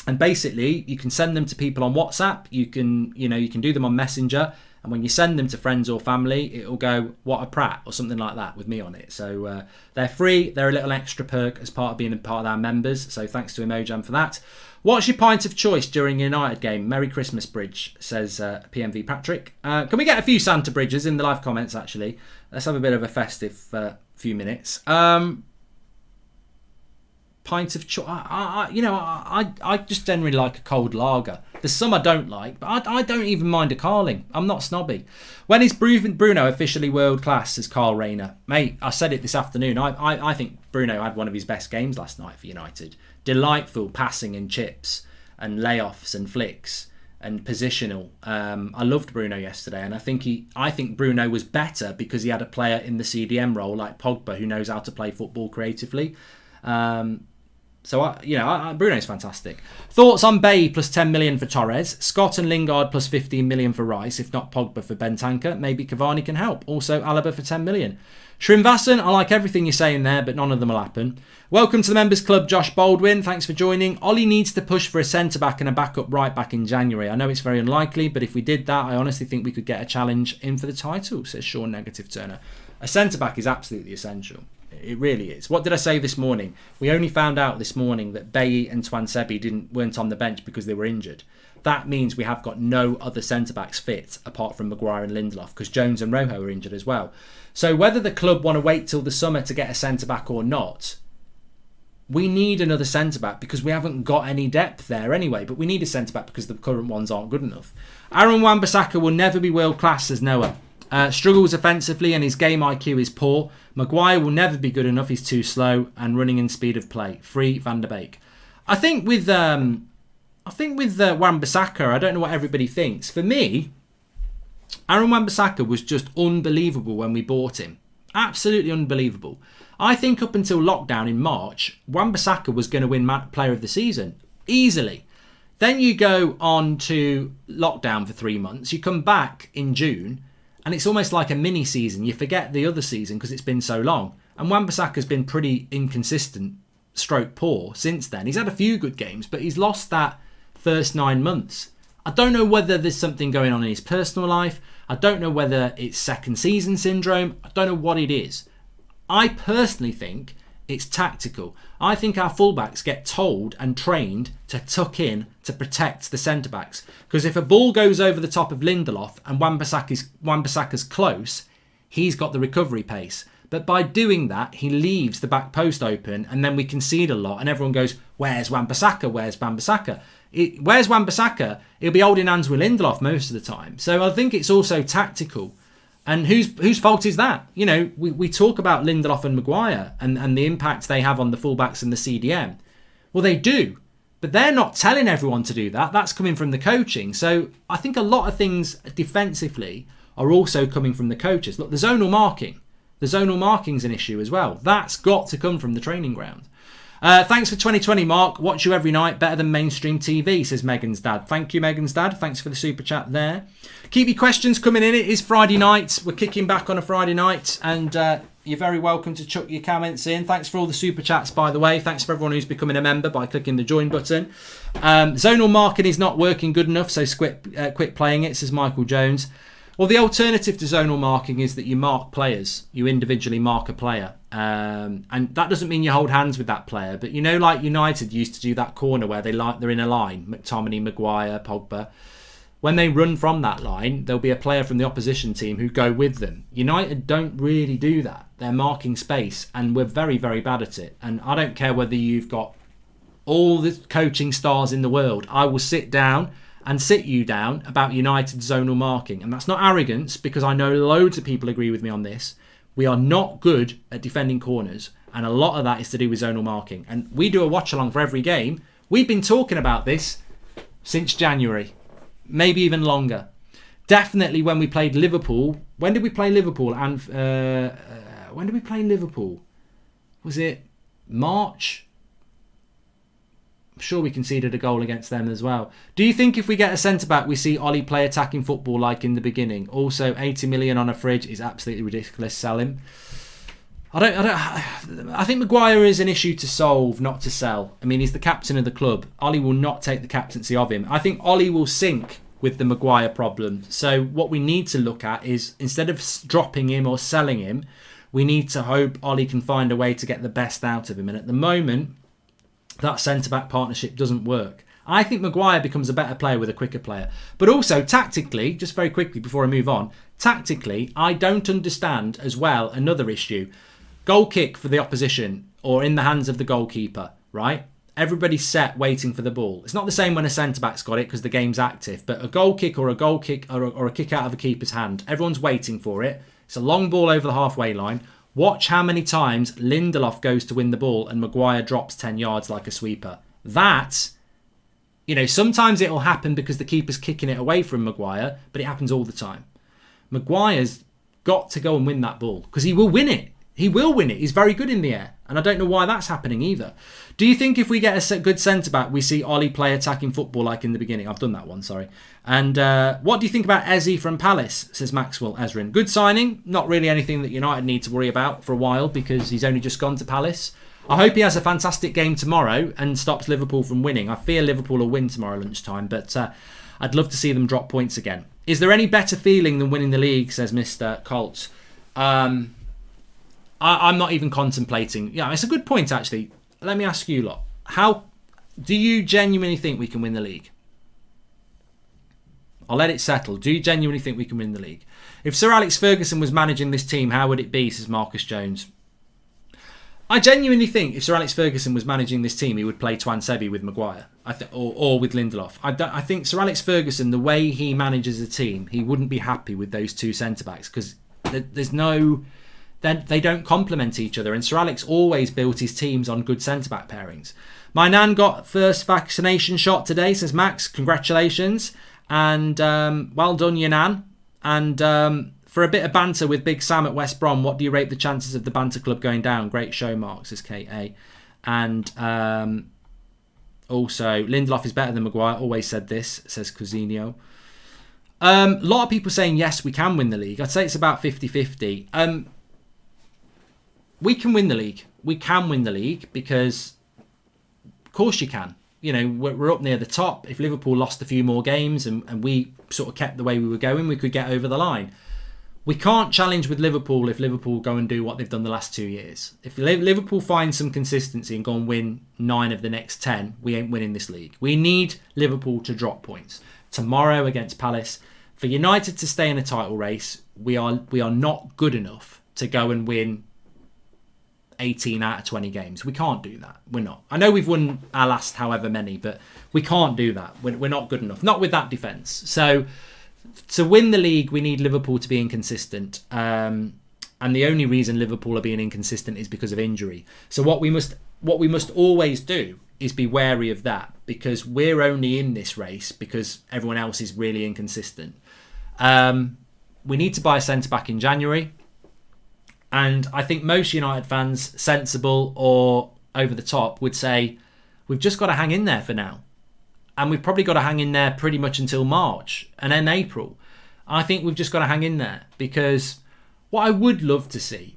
And basically, you can send them to people on WhatsApp. You can do them on Messenger. And when you send them to friends or family, it'll go, what a prat, or something like that with me on it. So they're free. They're a little extra perk as part of being a part of our members. So thanks to Emojam for that. What's your pint of choice during a United game? Merry Christmas, Bridge, says PMV Patrick. Can we get a few Santa Bridges in the live comments, actually? Let's have a bit of a festive few minutes. Pint of choice. I just generally like a cold lager. There's some I don't like, but I don't even mind a Carling. I'm not snobby. When is Bruno officially world class, says Carl Rayner? Mate, I said it this afternoon. I think Bruno had one of his best games last night for United. Delightful passing and chips and layoffs and flicks and positional. I loved Bruno yesterday, and I think Bruno was better because he had a player in the CDM role like Pogba who knows how to play football creatively. Bruno's fantastic. Thoughts on Bay plus 10 million for Torres, Scott and Lingard plus 15 million for Rice, if not Pogba for Bentancur. Maybe Cavani can help. Also Alaba for 10 million. Shrimvasan, I like everything you're saying there, but none of them will happen. Welcome to the Members Club, Josh Baldwin. Thanks for joining. Ollie needs to push for a centre-back and a backup right-back in January. I know it's very unlikely, but if we did that, I honestly think we could get a challenge in for the title, says Sean Negative Turner. A centre-back is absolutely essential. It really is. What did I say this morning? We only found out this morning that Bailly and Twansebi weren't on the bench because they were injured. That means we have got no other centre-backs fit apart from Maguire and Lindelof, because Jones and Rojo are injured as well. So whether the club want to wait till the summer to get a centre-back or not, we need another centre-back because we haven't got any depth there anyway. But we need a centre-back because the current ones aren't good enough. Aaron Wan-Bissaka will never be world-class, says Noah. Struggles offensively and his game IQ is poor. Maguire will never be good enough. He's too slow and running in speed of play. Free Van der Beek. I think with Wan-Bissaka, I don't know what everybody thinks. For me, Aaron Wan-Bissaka was just unbelievable when we bought him. Absolutely unbelievable. I think up until lockdown in March, Wan-Bissaka was going to win Player of the Season easily. Then you go on to lockdown for 3 months. You come back in June. And it's almost like a mini season. You forget the other season because it's been so long. And Wan-Bissaka's been pretty inconsistent, stroke poor since then. He's had a few good games, but he's lost that first 9 months. I don't know whether there's something going on in his personal life. I don't know whether it's second season syndrome. I don't know what it is. I personally think it's tactical. I think our fullbacks get told and trained to tuck in to protect the centre-backs. Because if a ball goes over the top of Lindelof and Wan-Bissaka's close, he's got the recovery pace. But by doing that, he leaves the back post open and then we concede a lot and everyone goes, where's Wan-Bissaka? Where's Wan-Bissaka? Where's Wan-Bissaka? He'll be holding hands with Lindelof most of the time. So I think it's also tactical. And whose fault is that? You know, we talk about Lindelof and Maguire and the impact they have on the fullbacks and the CDM. Well, they do. But they're not telling everyone to do that. That's coming from the coaching. So I think a lot of things defensively are also coming from the coaches. Look, the zonal marking. The zonal marking's an issue as well. That's got to come from the training ground. Thanks for 2020, Mark. Watch you every night. Better than mainstream TV, says Megan's dad. Thank you, Megan's dad. Thanks for the super chat there. Keep your questions coming in. It is Friday night. We're kicking back on a Friday night. And you're very welcome to chuck your comments in. Thanks for all the super chats, by the way. Thanks for everyone who's becoming a member by clicking the join button. Zonal marking is not working good enough, so quit playing it, says Michael Jones. Well, the alternative to zonal marking is that you mark players. You individually mark a player. And that doesn't mean you hold hands with that player. But you know, like United used to do that corner where they're in a line. McTominay, Maguire, Pogba. When they run from that line, there'll be a player from the opposition team who go with them. United don't really do that. They're marking space. And we're very, very bad at it. And I don't care whether you've got all the coaching stars in the world. I will sit down and sit you down about United zonal marking. And that's not arrogance, because I know loads of people agree with me on this. We are not good at defending corners, and a lot of that is to do with zonal marking. And we do a watch-along for every game. We've been talking about this since January, maybe even longer. Definitely when we played Liverpool. When did we play Liverpool? And when did we play Liverpool? Was it March? I'm sure we conceded a goal against them as well. Do you think if we get a centre-back, we see Ollie play attacking football like in the beginning? Also, 80 million on a fridge is absolutely ridiculous. Sell him. I think Maguire is an issue to solve, not to sell. I mean, he's the captain of the club. Ollie will not take the captaincy of him. I think Ollie will sink with the Maguire problem. So what we need to look at is, instead of dropping him or selling him, we need to hope Ollie can find a way to get the best out of him. And at the moment, that centre-back partnership doesn't work. I think Maguire becomes a better player with a quicker player. But also, tactically, just very quickly before I move on, tactically, I don't understand as well another issue. Goal kick for the opposition, or in the hands of the goalkeeper, right? Everybody's set waiting for the ball. It's not the same when a centre-back's got it because the game's active, but a goal kick or a kick out of a keeper's hand, everyone's waiting for it. It's a long ball over the halfway line. Watch how many times Lindelof goes to win the ball and Maguire drops 10 yards like a sweeper. That, sometimes it'll happen because the keeper's kicking it away from Maguire, but it happens all the time. Maguire's got to go and win that ball because he will win it. He will win it. He's very good in the air. And I don't know why that's happening either. Do you think if we get a good centre-back, we see Ollie play attacking football like in the beginning? I've done that one, sorry. And what do you think about Eze from Palace, says Maxwell Ezrin. Good signing. Not really anything that United need to worry about for a while because he's only just gone to Palace. I hope he has a fantastic game tomorrow and stops Liverpool from winning. I fear Liverpool will win tomorrow lunchtime, but I'd love to see them drop points again. Is there any better feeling than winning the league, says Mr. Colt? I'm not even contemplating. Yeah, it's a good point, actually. Let me ask you lot. How do you genuinely think we can win the league? I'll let it settle. Do you genuinely think we can win the league? If Sir Alex Ferguson was managing this team, how would it be, says Marcus Jones? I genuinely think if Sir Alex Ferguson was managing this team, he would play Twan Sebi with Maguire or with Lindelof. I think Sir Alex Ferguson, the way he manages a team, he wouldn't be happy with those two centre-backs because there's no... They don't complement each other, and Sir Alex always built his teams on good centre-back pairings. My nan got first vaccination shot today, says Max. Congratulations. And well done, your nan. And for a bit of banter with Big Sam at West Brom, what do you rate the chances of the Banter Club going down? Great show, Mark, says K.A. And also, Lindelof is better than Maguire. Always said this, says Cousinho. A lot of people saying, yes, we can win the league. I'd say it's about 50-50. We can win the league. We can win the league because, of course you can. We're up near the top. If Liverpool lost a few more games and we sort of kept the way we were going, we could get over the line. We can't challenge with Liverpool if Liverpool go and do what they've done the last 2 years. If Liverpool find some consistency and go and win 9 of the next 10, we ain't winning this league. We need Liverpool to drop points. Tomorrow against Palace. For United to stay in a title race, we are not good enough to go and win 18 out of 20 games. We can't do that. We're not. I know we've won our last however many, but we can't do that. We're not good enough. Not with that defence. So to win the league, we need Liverpool to be inconsistent. And the only reason Liverpool are being inconsistent is because of injury. So what we must always do is be wary of that, because we're only in this race because everyone else is really inconsistent. We need to buy a centre-back in January. And I think most United fans, sensible or over the top, would say, we've just got to hang in there for now. And we've probably got to hang in there pretty much until March and then April. I think we've just got to hang in there, because what I would love to see,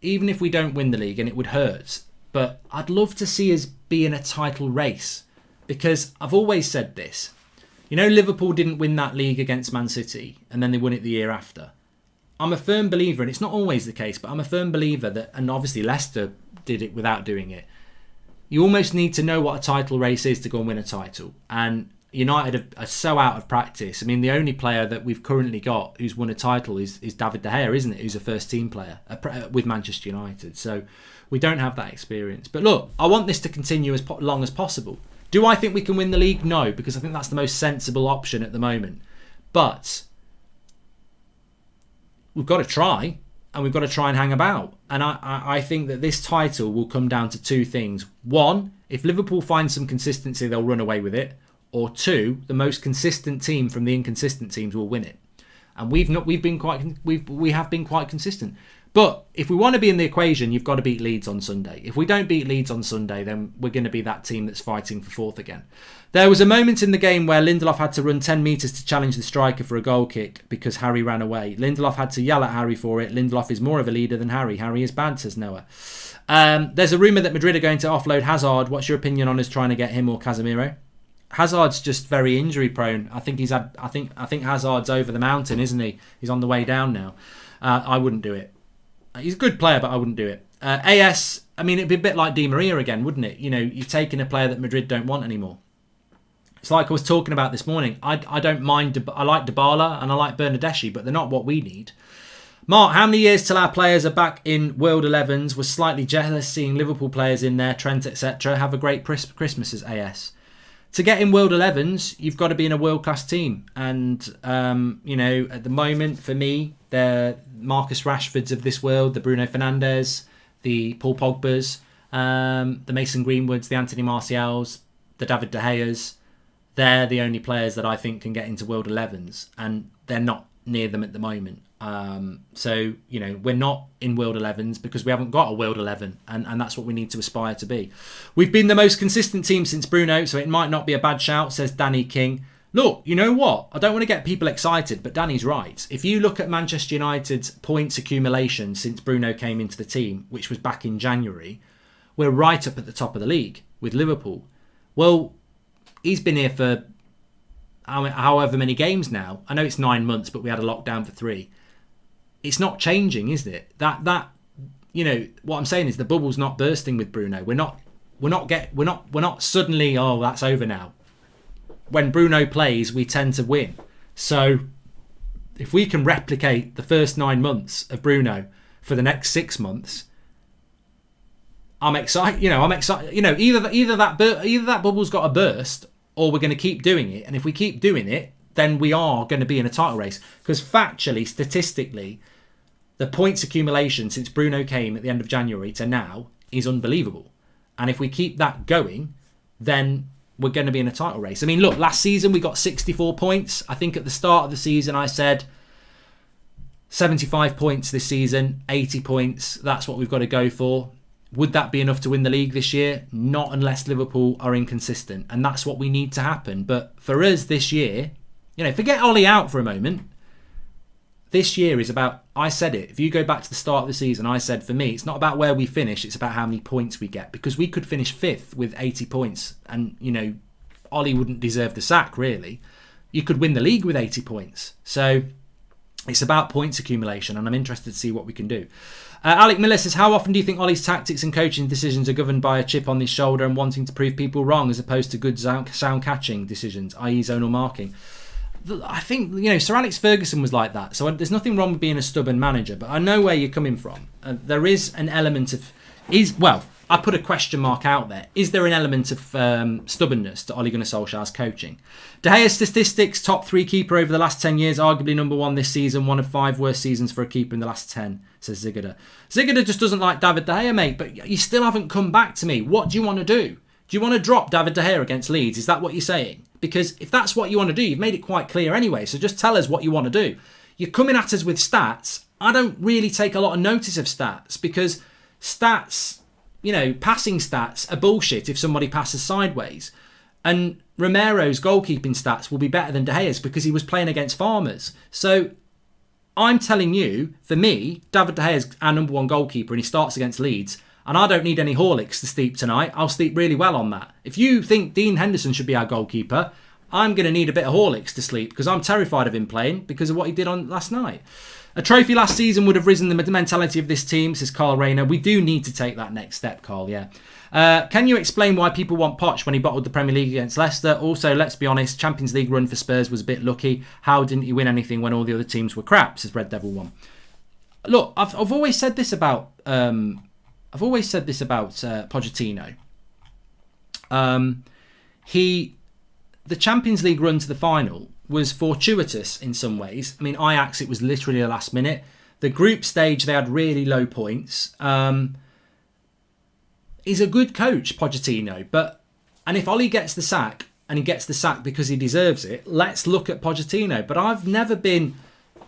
even if we don't win the league, and it would hurt, but I'd love to see us be in a title race. Because I've always said this. Liverpool didn't win that league against Man City and then they won it the year after. I'm a firm believer, and it's not always the case, but I'm a firm believer that, and obviously Leicester did it without doing it, you almost need to know what a title race is to go and win a title. And United are so out of practice. I mean, the only player that we've currently got who's won a title is David De Gea, isn't it? Who's a first team player with Manchester United. So we don't have that experience. But look, I want this to continue as long as possible. Do I think we can win the league? No, because I think that's the most sensible option at the moment. But we've got to try, and we've got to try and hang about. And I think that this title will come down to two things. One, if Liverpool find some consistency, they'll run away with it. Or two, the most consistent team from the inconsistent teams will win it. And we have been quite consistent. But if we want to be in the equation, you've got to beat Leeds on Sunday. If we don't beat Leeds on Sunday, then we're going to be that team that's fighting for fourth again. There was a moment in the game where Lindelof had to run 10 metres to challenge the striker for a goal kick because Harry ran away. Lindelof had to yell at Harry for it. Lindelof is more of a leader than Harry. Harry is bad, says Noah. There's a rumour that Madrid are going to offload Hazard. What's your opinion on us trying to get him or Casemiro? Hazard's just very injury prone. I think Hazard's over the mountain, isn't he? He's on the way down now. I wouldn't do it. He's a good player, but I wouldn't do it. AS, I mean, it'd be a bit like Di Maria again, wouldn't it? You know, you're taking a player that Madrid don't want anymore. It's like I was talking about this morning. I don't mind. I like Dybala and I like Bernardeschi, but they're not what we need. Mark, how many years till our players are back in World 11s? Was slightly jealous seeing Liverpool players in there, Trent, etc. Have a great Christmas as AS. To get in World 11s, you've got to be in a world-class team. And, you know, at the moment, for me, the Marcus Rashfords of this world, the Bruno Fernandes, the Paul Pogbas, the Mason Greenwoods, the Anthony Martials, the David De Geas, they're the only players that I think can get into World 11s. And they're not near them at the moment. So, you know, we're not in World 11s because we haven't got a World 11 and that's what we need to aspire to be. We've been the most consistent team since Bruno, so it might not be a bad shout, says Danny King. Look, you know what? I don't want to get people excited, but Danny's right. If you look at Manchester United's points accumulation since Bruno came into the team, which was back in January, we're right up at the top of the league with Liverpool. Well, he's been here for however many games now. I know it's 9 months, but we had a lockdown for 3. It's not changing, is it? That you know what I'm saying is the bubble's not bursting with Bruno. We're not suddenly, oh, that's over now. When Bruno plays, we tend to win. So if we can replicate the first 9 months of Bruno for the next 6 months, I'm excited. You know, either that bubble's got to burst, or we're going to keep doing it. And if we keep doing it, then we are going to be in a title race. Because factually, statistically, the points accumulation since Bruno came at the end of January to now is unbelievable. And if we keep that going, then we're going to be in a title race. I mean, look, last season we got 64 points. I think at the start of the season I said 75 points this season, 80 points. That's what we've got to go for. Would that be enough to win the league this year? Not unless Liverpool are inconsistent. And that's what we need to happen. But for us this year, you know, forget Ollie out for a moment. This year is about, I said it, if you go back to the start of the season, I said for me, it's not about where we finish, it's about how many points we get. Because we could finish 5th with 80 points. And, you know, Ollie wouldn't deserve the sack, really. You could win the league with 80 points. So it's about points accumulation, and I'm interested to see what we can do. Alec Miller says, how often do you think Ollie's tactics and coaching decisions are governed by a chip on his shoulder and wanting to prove people wrong as opposed to good sound catching decisions, i.e. zonal marking? I think, you know, Sir Alex Ferguson was like that. So there's nothing wrong with being a stubborn manager, but I know where you're coming from. There is an element of... I put a question mark out there. Is there an element of stubbornness to Ole Gunnar Solskjaer's coaching? De Gea's statistics, top 3 keeper over the last 10 years, arguably number 1 this season, one of 5 worst seasons for a keeper in the last 10, says Ziggler. Ziggler just doesn't like David De Gea, mate, but you still haven't come back to me. What do you want to do? Do you want to drop David De Gea against Leeds? Is that what you're saying? Because if that's what you want to do, you've made it quite clear anyway, so just tell us what you want to do. You're coming at us with stats. I don't really take a lot of notice of stats because stats, you know, passing stats are bullshit if somebody passes sideways. And Romero's goalkeeping stats will be better than De Gea's because he was playing against farmers. So I'm telling you, for me, David De Gea's our number 1 goalkeeper and he starts against Leeds. And I don't need any Horlicks to sleep tonight. I'll sleep really well on that. If you think Dean Henderson should be our goalkeeper, I'm going to need a bit of Horlicks to sleep because I'm terrified of him playing because of what he did on last night. A trophy last season would have risen the mentality of this team, says Carl Rayner. We do need to take that next step, Carl, yeah. Can you explain why people want Poch when he bottled the Premier League against Leicester? Also, let's be honest, Champions League run for Spurs was a bit lucky. How didn't he win anything when all the other teams were crap, says Red Devil 1. Look, I've always said this about... Pochettino. The Champions League run to the final was fortuitous in some ways. I mean, Ajax, it was literally the last minute. The group stage, they had really low points. He's a good coach, Pochettino. And if Ollie gets the sack, and he gets the sack because he deserves it, let's look at Pochettino. But I've never been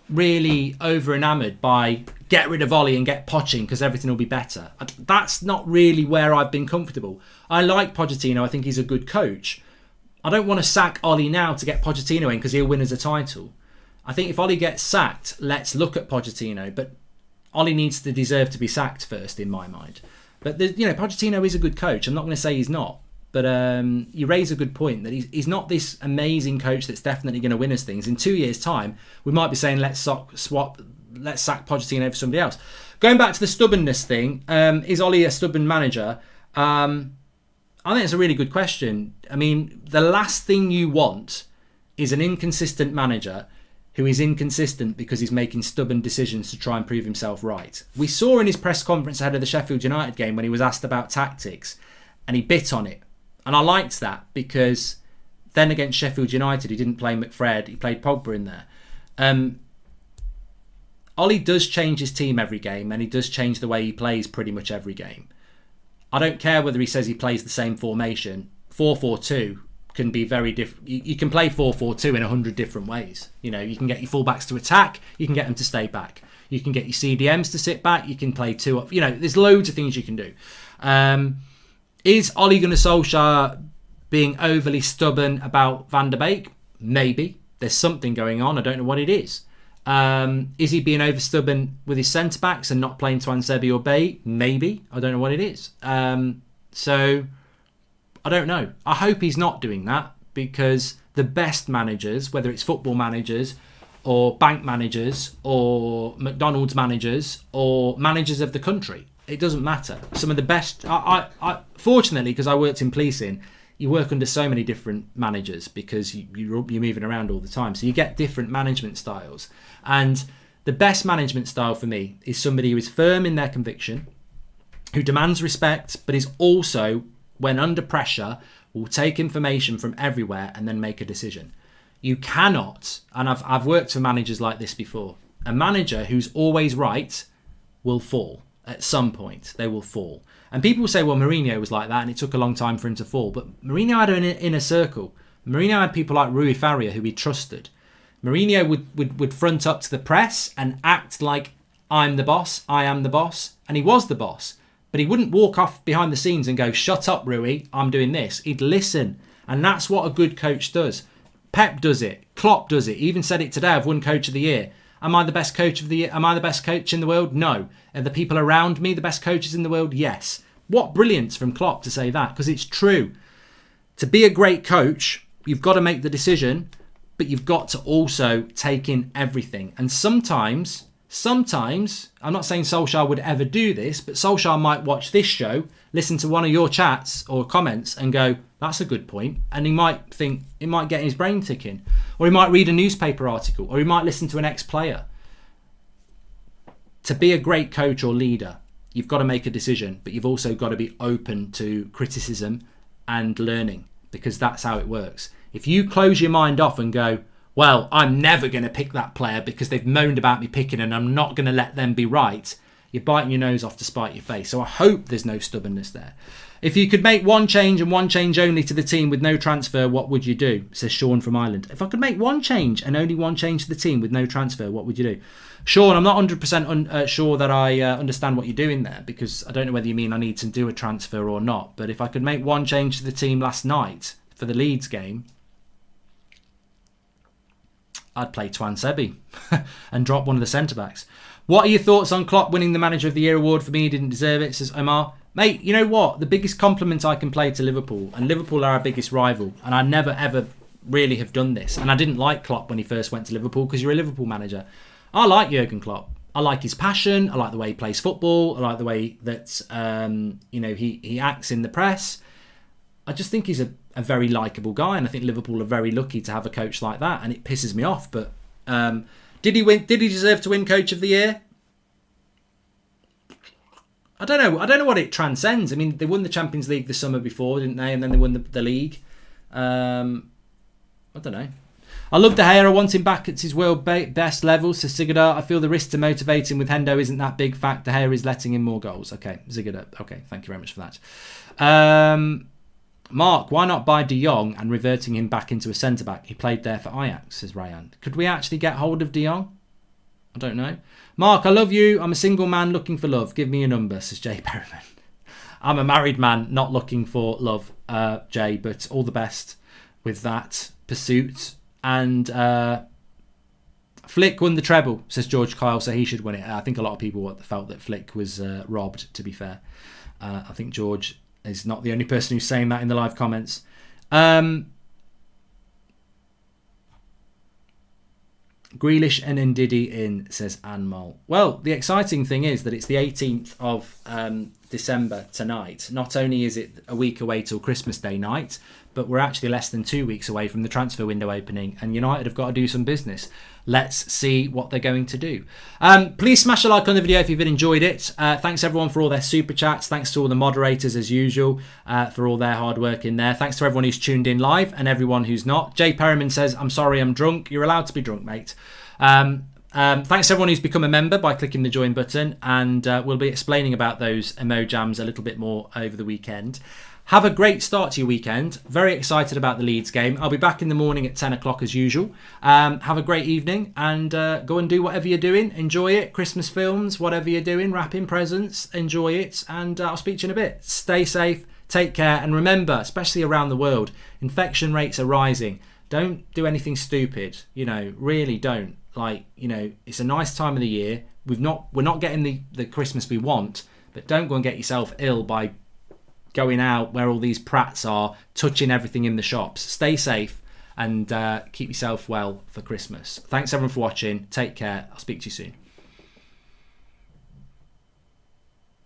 really over enamoured by get rid of Ollie and get Poch in because everything will be better. That's not really where I've been comfortable. I like Pochettino. I think he's a good coach. I don't want to sack Ollie now to get Pochettino in because he'll win us a title. I think if Ollie gets sacked, let's look at Pochettino. But Ollie needs to deserve to be sacked first, in my mind. But Pochettino is a good coach. I'm not going to say he's not. But you raise a good point that he's not this amazing coach that's definitely going to win us things. In 2 years' time, we might be saying let's sack Pochettino for somebody else. Going back to the stubbornness thing, is Ollie a stubborn manager? I think it's a really good question. I mean, the last thing you want is an inconsistent manager who is inconsistent because he's making stubborn decisions to try and prove himself right. We saw in his press conference ahead of the Sheffield United game when he was asked about tactics and he bit on it. And I liked that because then against Sheffield United, he didn't play McFred. He played Pogba in there. Ollie does change his team every game and he does change the way he plays pretty much every game. I don't care whether he says he plays the same formation. 4-4-2 can be very different. You can play 4-4-2 in 100 different ways. You can get your fullbacks to attack. You can get them to stay back. You can get your CDMs to sit back. You can play two up. There's loads of things you can do. Is Ole Gunnar Solskjaer being overly stubborn about Van der Beek? Maybe. There's something going on. I don't know what it is. Is he being over stubborn with his centre-backs and not playing Twansebi or Bay? Maybe. I don't know what it is. So, I don't know. I hope he's not doing that because the best managers, whether it's football managers or bank managers or McDonald's managers or managers of the country, it doesn't matter. Some of the best... I fortunately, because I worked in policing, you work under so many different managers because you're moving around all the time. So you get different management styles. And the best management style for me is somebody who is firm in their conviction, who demands respect, but is also, when under pressure, will take information from everywhere and then make a decision. You cannot, and I've worked for managers like this before, a manager who's always right will fall. At some point, they will fall. And people say, well, Mourinho was like that and it took a long time for him to fall. But Mourinho had an inner circle. Mourinho had people like Rui Faria who he trusted. Mourinho would front up to the press and act like, I'm the boss, I am the boss. And he was the boss. But he wouldn't walk off behind the scenes and go, shut up, Rui, I'm doing this. He'd listen. And that's what a good coach does. Pep does it. Klopp does it. He even said it today, I've won Coach of the Year. Am I the best coach of the year? Am I the best coach in the world? No. Are the people around me the best coaches in the world? Yes. What brilliance from Klopp to say that, because it's true. To be a great coach, you've got to make the decision, but you've got to also take in everything. And sometimes, I'm not saying Solskjaer would ever do this, but Solskjaer might watch this show, listen to one of your chats or comments and go, that's a good point. And he might think, it might get his brain ticking. Or he might read a newspaper article, or he might listen to an ex-player. To be a great coach or leader, you've got to make a decision, but you've also got to be open to criticism and learning, because that's how it works. If you close your mind off and go, well, I'm never going to pick that player because they've moaned about me picking and I'm not going to let them be right, you're biting your nose off to spite your face. So I hope there's no stubbornness there. If you could make one change and one change only to the team with no transfer, what would you do? Says Sean from Ireland. If I could make one change and only one change to the team with no transfer, what would you do? Sean, I'm not 100% sure that I understand what you're doing there, because I don't know whether you mean I need to do a transfer or not. But if I could make one change to the team last night for the Leeds game, I'd play Twansebi and drop one of the centre-backs. What are your thoughts on Klopp winning the Manager of the Year award? For me, he didn't deserve it, says Omar. Mate, you know what? The biggest compliment I can play to Liverpool, and Liverpool are our biggest rival, and I never ever really have done this, and I didn't like Klopp when he first went to Liverpool because you're a Liverpool manager. I like Jurgen Klopp. I like his passion. I like the way he plays football. I like the way that he acts in the press. I just think he's a very likeable guy, and I think Liverpool are very lucky to have a coach like that, and it pisses me off. But did he win? Did he deserve to win Coach of the Year? I don't know. I don't know what it transcends. I mean, they won the Champions League the summer before, didn't they? And then they won the league. I don't know. I love De Gea. I want him back at his world best level. So Sigurd, I feel the risk to motivate him with Hendo isn't that big. Fact, De Gea is letting in more goals. Okay, Sigurd. Okay, thank you very much for that. Mark, why not buy De Jong and reverting him back into a centre-back? He played there for Ajax, says Ryan. Could we actually get hold of De Jong? I don't know. Mark, I love you. I'm a single man looking for love. Give me your number, says Jay Perriman. I'm a married man not looking for love, Jay, but all the best with that pursuit. And Flick won the treble, says George Kyle, so he should win it. I think a lot of people felt that Flick was robbed, to be fair. I think George is not the only person who's saying that in the live comments. Grealish and Ndidi in, says Anmol. Well, the exciting thing is that it's the 18th of December tonight. Not only is it a week away till Christmas Day night, but we're actually less than 2 weeks away from the transfer window opening, and United have got to do some business. Let's see what they're going to do. Please smash a like on the video if you've enjoyed it. Thanks everyone for all their super chats. Thanks to all the moderators as usual for all their hard work in there. Thanks to everyone who's tuned in live and everyone who's not. Jay Perriman says, I'm sorry I'm drunk. You're allowed to be drunk, mate. Thanks to everyone who's become a member by clicking the join button, and we'll be explaining about those emojams a little bit more over the weekend. Have a great start to your weekend. Very excited about the Leeds game. I'll be back in the morning at 10 o'clock as usual. Have a great evening and go and do whatever you're doing. Enjoy it. Christmas films, whatever you're doing, wrapping presents, enjoy it. And I'll speak to you in a bit. Stay safe, take care, and remember, especially around the world, infection rates are rising. Don't do anything stupid. Really don't. It's a nice time of the year. We're not getting the Christmas we want, but don't go and get yourself ill by going out where all these prats are, touching everything in the shops. Stay safe and keep yourself well for Christmas. Thanks everyone for watching. Take care. I'll speak to you soon.